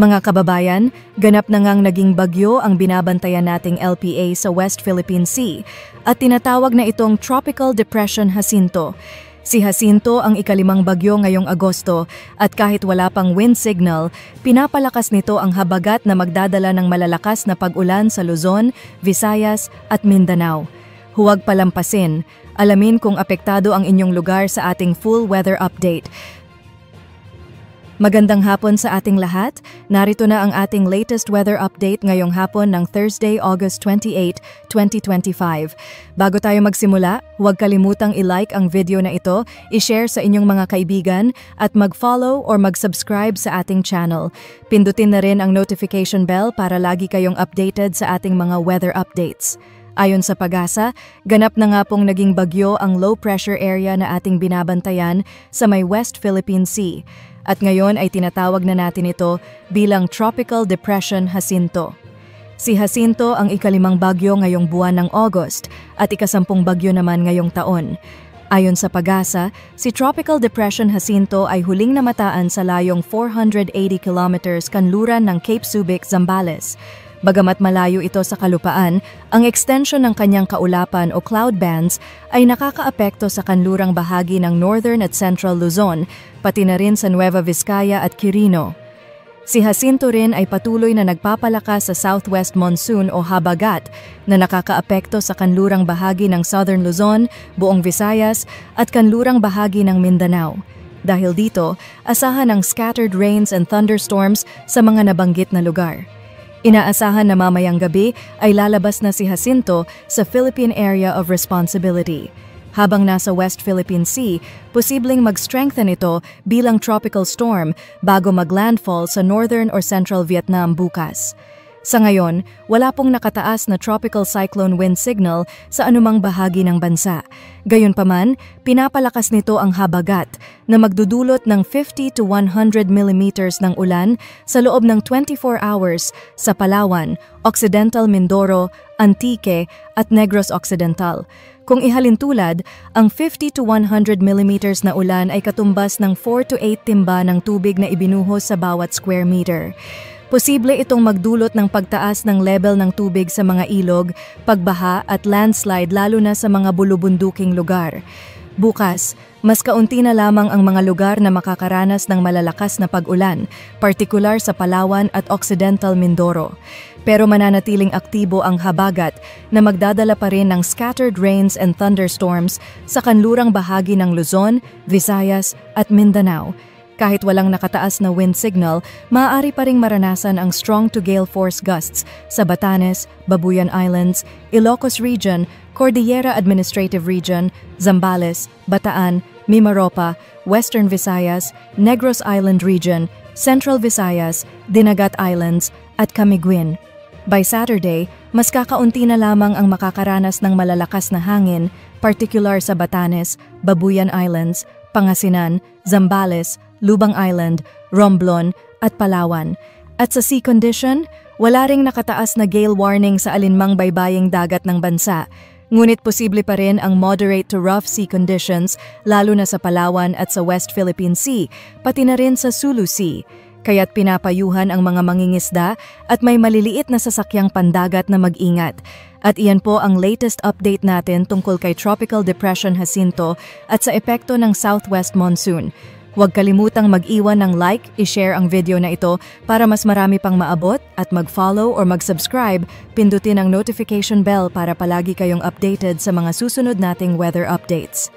Mga kababayan, ganap na ngang naging bagyo ang binabantayan nating LPA sa West Philippine Sea at tinatawag na itong Tropical Depression Jacinto. Si Jacinto ang ikalimang bagyo ngayong Agosto at kahit wala pang wind signal, pinapalakas nito ang habagat na magdadala ng malalakas na pag-ulan sa Luzon, Visayas at Mindanao. Huwag palampasin, alamin kung apektado ang inyong lugar sa ating full weather update. Magandang hapon sa ating lahat. Narito na ang ating latest weather update ngayong hapon ng Thursday, August 28, 2025. Bago tayo magsimula, huwag kalimutang i-like ang video na ito, i-share sa inyong mga kaibigan, at mag-follow or mag-subscribe sa ating channel. Pindutin na rin ang notification bell para lagi kayong updated sa ating mga weather updates. Ayon sa Pag-asa, ganap na nga pong naging bagyo ang low pressure area na ating binabantayan sa may West Philippine Sea. At ngayon ay tinatawag na natin ito bilang Tropical Depression Jacinto. Si Jacinto ang ikalimang bagyo ngayong buwan ng August at ikasampung bagyo naman ngayong taon. Ayon sa Pag-asa, si Tropical Depression Jacinto ay huling namataan sa layong 480 kilometers kanluran ng Cape Subic, Zambales. Bagamat malayo ito sa kalupaan, ang extension ng kanyang kaulapan o cloud bands ay nakakaapekto sa kanlurang bahagi ng Northern at Central Luzon, pati na rin sa Nueva Vizcaya at Quirino. Si Jacinto rin ay patuloy na nagpapalakas sa southwest monsoon o habagat na nakakaapekto sa kanlurang bahagi ng Southern Luzon, buong Visayas at kanlurang bahagi ng Mindanao. Dahil dito, asahan ang scattered rains and thunderstorms sa mga nabanggit na lugar. Inaasahan na mamayang gabi ay lalabas na si Jacinto sa Philippine Area of Responsibility. Habang nasa West Philippine Sea, posibleng mag-strengthen ito bilang tropical storm bago mag-landfall sa northern or central Vietnam bukas. Sa ngayon, wala pong nakataas na tropical cyclone wind signal sa anumang bahagi ng bansa. Gayunpaman, pinapalakas nito ang habagat na magdudulot ng 50 to 100 millimeters ng ulan sa loob ng 24 hours sa Palawan, Occidental Mindoro, Antique at Negros Occidental. Kung ihalintulad, ang 50 to 100 millimeters na ulan ay katumbas ng 4 to 8 timba ng tubig na ibinuhos sa bawat square meter. Posible itong magdulot ng pagtaas ng level ng tubig sa mga ilog, pagbaha at landslide lalo na sa mga bulubunduking lugar. Bukas, mas kaunti na lamang ang mga lugar na makakaranas ng malalakas na pag-ulan, partikular sa Palawan at Occidental Mindoro. Pero mananatiling aktibo ang habagat na magdadala pa rin ng scattered rains and thunderstorms sa kanlurang bahagi ng Luzon, Visayas at Mindanao. Kahit walang nakataas na wind signal, maaari pa ring maranasan ang strong to gale force gusts sa Batanes, Babuyan Islands, Ilocos Region, Cordillera Administrative Region, Zambales, Bataan, Mimaropa, Western Visayas, Negros Island Region, Central Visayas, Dinagat Islands, at Camiguin. By Saturday, mas kakaunti na lamang ang makakaranas ng malalakas na hangin, particular sa Batanes, Babuyan Islands, Pangasinan, Zambales, Lubang Island, Romblon at Palawan. At sa sea condition, wala ring nakataas na gale warning sa alinmang baybaying dagat ng bansa. Ngunit posible pa rin ang moderate to rough sea conditions lalo na sa Palawan at sa West Philippine Sea, pati na rin sa Sulu Sea. Kaya't pinapayuhan ang mga mangingisda at may maliliit na sasakyang pandagat na mag-ingat. At iyan po ang latest update natin tungkol kay Tropical Depression Jacinto at sa epekto ng southwest monsoon. Huwag kalimutang mag-iwan ng like, i-share ang video na ito para mas marami pang maabot at mag-follow or mag-subscribe, pindutin ang notification bell para palagi kayong updated sa mga susunod nating weather updates.